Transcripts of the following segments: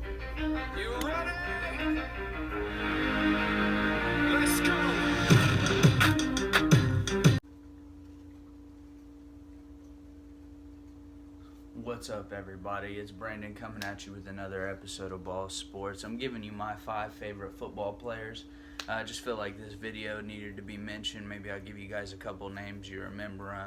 You ready? Let's go. What's up, everybody? It's Brandon coming at you with another episode of Ball Sports. I'm giving you my 5 favorite football players. I just feel like this video needed to be mentioned. Maybe I'll give you guys a couple names you remember,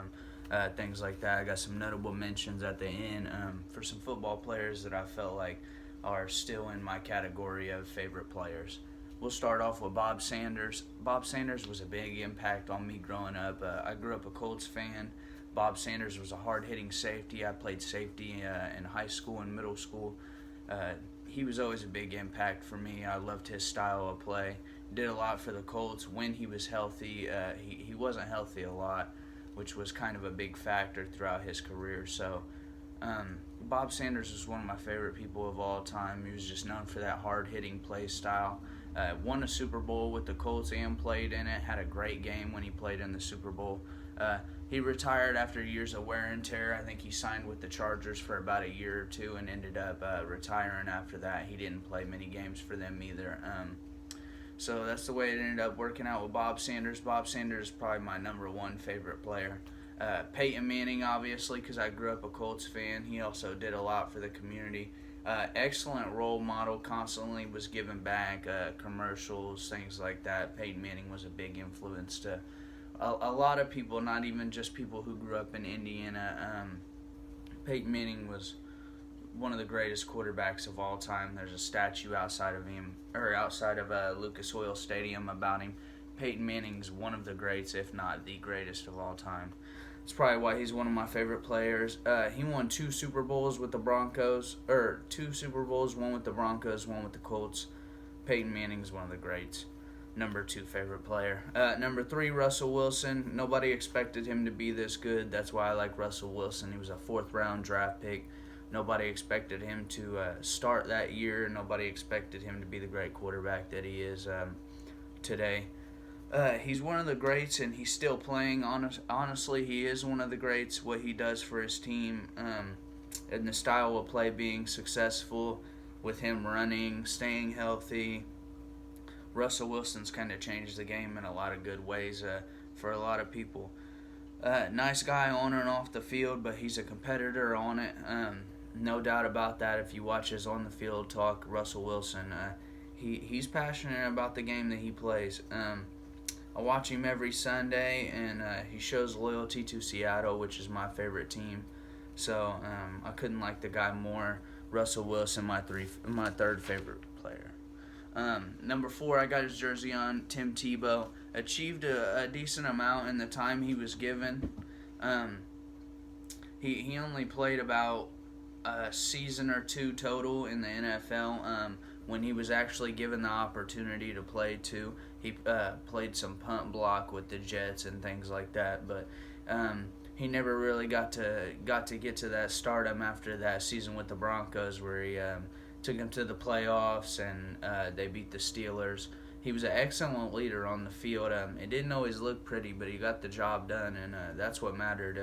things like that. I got some notable mentions at the end for some football players that I felt like are still in my category of favorite players. We'll start off with Bob Sanders. Bob Sanders was a big impact on me growing up. I grew up a Colts fan. Bob Sanders was a hard-hitting safety. I played safety in high school and middle school. He was always a big impact for me. I loved his style of play. Did a lot for the Colts when he was healthy. He wasn't healthy a lot, which was kind of a big factor throughout his career. So Bob Sanders was one of my favorite people of all time. He was just known for that hard-hitting play style. Won a Super Bowl with the Colts and played in it. Had a great game when he played in the Super Bowl. He retired after years of wear and tear. I think he signed with the Chargers for about a year or two and ended up retiring after that. He didn't play many games for them either. So that's the way it ended up working out with Bob Sanders. Bob Sanders is probably my number one favorite player. Peyton Manning, obviously, because I grew up a Colts fan. He also did a lot for the community. Excellent role model, constantly was giving back, commercials, things like that. Peyton Manning was a big influence to a lot of people, not even just people who grew up in Indiana. Peyton Manning was one of the greatest quarterbacks of all time. There's a statue outside of him, or outside of Lucas Oil Stadium about him. Peyton Manning's one of the greats, if not the greatest of all time. That's probably why he's one of my favorite players. He won 2 Super Bowls with the Broncos, or 2 Super Bowls, one with the Broncos, one with the Colts. Peyton Manning's one of the greats. Number 2 favorite player. Number 3, Russell Wilson. Nobody expected him to be this good. That's why I like Russell Wilson. He was a 4th round draft pick. Nobody expected him to start that year. Nobody expected him to be the great quarterback that he is today. He's one of the greats, and he's still playing. Honestly, he is one of the greats. What he does for his team, and the style of play being successful with him running, staying healthy. Russell Wilson's kind of changed the game in a lot of good ways for a lot of people. Nice guy on and off the field, but he's a competitor on it. No doubt about that. If you watch his on the field talk, Russell Wilson, he's passionate about the game that he plays. I watch him every Sunday, and he shows loyalty to Seattle, which is my favorite team. So I couldn't like the guy more. Russell Wilson, my 3rd favorite player. Number 4, I got his jersey on. Tim Tebow achieved a decent amount in the time he was given. He only played about a season or 2 total in the NFL. When he was actually given the opportunity to play too, he played some punt block with the Jets and things like that. But he never really got to get to that stardom after that season with the Broncos, where he took him to the playoffs and they beat the Steelers. He was an excellent leader on the field. It didn't always look pretty, but he got the job done, and that's what mattered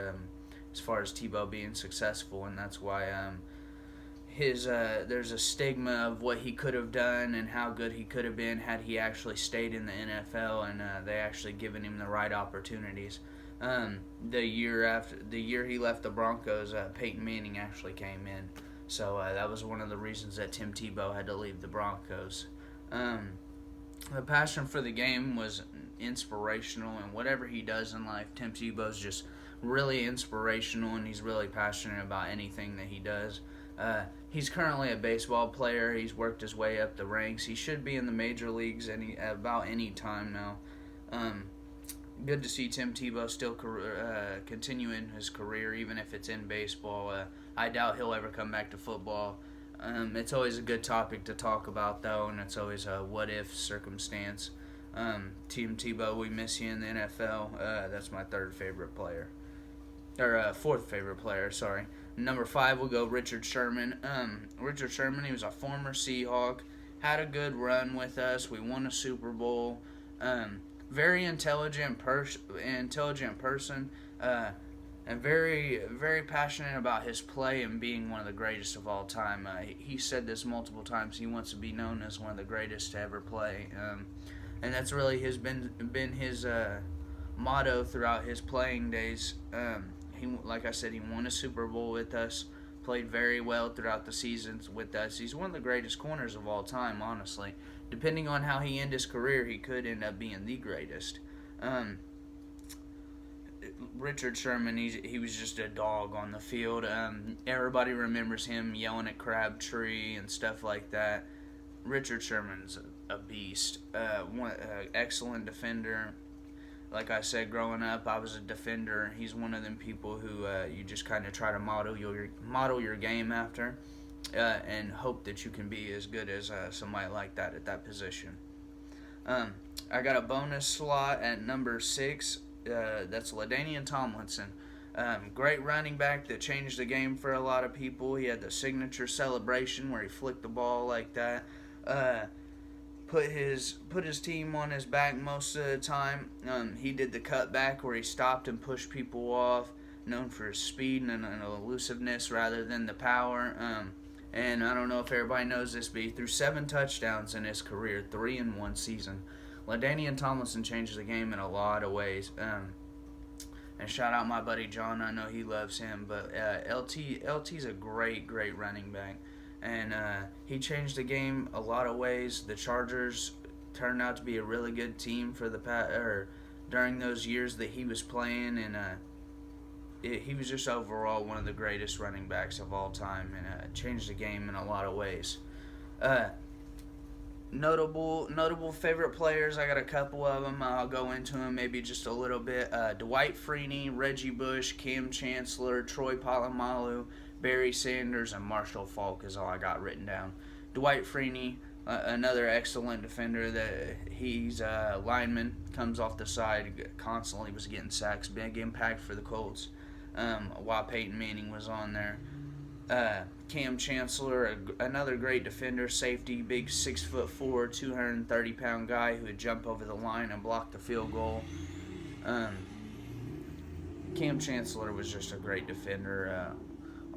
as far as Tebow being successful. And that's why there's a stigma of what he could have done and how good he could have been had he actually stayed in the NFL and they actually given him the right opportunities. The year he left the Broncos, Peyton Manning actually came in. So that was one of the reasons that Tim Tebow had to leave the Broncos. The passion for the game was inspirational, and whatever he does in life, Tim Tebow's just really inspirational, and he's really passionate about anything that he does. He's currently a baseball player. He's worked his way up the ranks. He should be in the major leagues about any time now. Good to see Tim Tebow still continuing his career, even if it's in baseball. I doubt he'll ever come back to football. It's always a good topic to talk about, though, and it's always a what-if circumstance. Tim Tebow, we miss you in the NFL. That's my 3rd favorite player. Or 4th favorite player, sorry. Number 5, we'll go Richard Sherman. Richard Sherman, he was a former Seahawk, had a good run with us. We won a Super Bowl. Very intelligent person. and very, very passionate about his play and being one of the greatest of all time. He said this multiple times. He wants to be known as one of the greatest to ever play, and that's really been his motto throughout his playing days. Like I said, he won a Super Bowl with us. Played very well throughout the seasons with us. He's one of the greatest corners of all time, honestly. Depending on how he ends his career, he could end up being the greatest. Richard Sherman, he was just a dog on the field. Everybody remembers him yelling at Crabtree and stuff like that. Richard Sherman's a beast. Excellent defender. Like I said, growing up, I was a defender. He's one of them people who you just kind of try to model your game after, and hope that you can be as good as somebody like that at that position. I got a bonus slot at number 6. That's LaDainian Tomlinson. Great running back that changed the game for a lot of people. He had the signature celebration where he flicked the ball like that. Put his team on his back most of the time. He did the cutback where he stopped and pushed people off. Known for his speed and elusiveness rather than the power. And I don't know if everybody knows this, but he threw 7 touchdowns in his career, 3 in one season. LaDainian Tomlinson changed the game in a lot of ways. And shout out my buddy John. I know he loves him. But LT's a great running back. And he changed the game a lot of ways. The Chargers turned out to be a really good team for during those years that he was playing. And he was just overall one of the greatest running backs of all time. And changed the game in a lot of ways. Notable favorite players, I got a couple of them. I'll go into them maybe just a little bit. Dwight Freeney, Reggie Bush, Cam Chancellor, Troy Polamalu, Barry Sanders, and Marshall Faulk is all I got written down. Dwight Freeney, another excellent defender. That he's a lineman, comes off the side, constantly was getting sacks. Big impact for the Colts while Peyton Manning was on there. Cam Chancellor, another great defender, safety, big 6'4", 230-pound guy who would jump over the line and block the field goal. Cam Chancellor was just a great defender,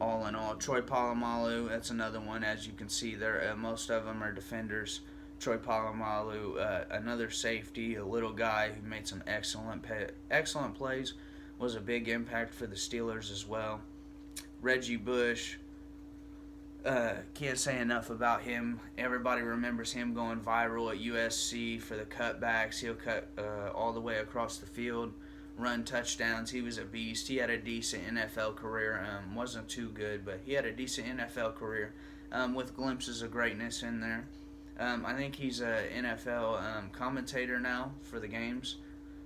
all in all. Troy Polamalu, that's another one. As you can see there, most of them are defenders. Troy Polamalu, another safety, a little guy who made some excellent plays, was a big impact for the Steelers as well. Reggie Bush, can't say enough about him. Everybody remembers him going viral at USC for the cutbacks. He'll cut all the way across the field, run touchdowns. He was a beast. He had a decent NFL career. Wasn't too good, but he had a decent NFL career with glimpses of greatness in there. I think he's an NFL commentator now for the games.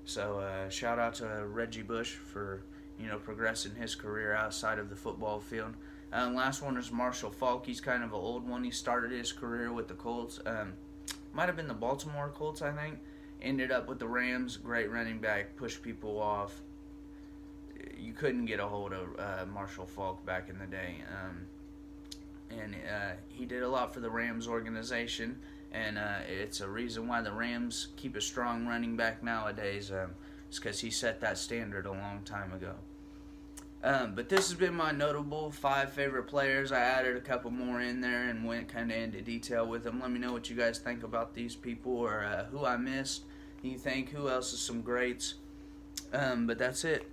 So shout out to Reggie Bush for progressing his career outside of the football field. Last one is Marshall Faulk. He's kind of an old one. He started his career with the Colts. Might have been the Baltimore Colts, I think. Ended up with the Rams. Great running back. Pushed people off. You couldn't get a hold of Marshall Faulk back in the day. And he did a lot for the Rams organization. And it's a reason why the Rams keep a strong running back nowadays. It's because he set that standard a long time ago. But this has been my notable 5 favorite players. I added a couple more in there and went kind of into detail with them. Let me know what you guys think about these people or who I missed. You think who else is some greats. But that's it.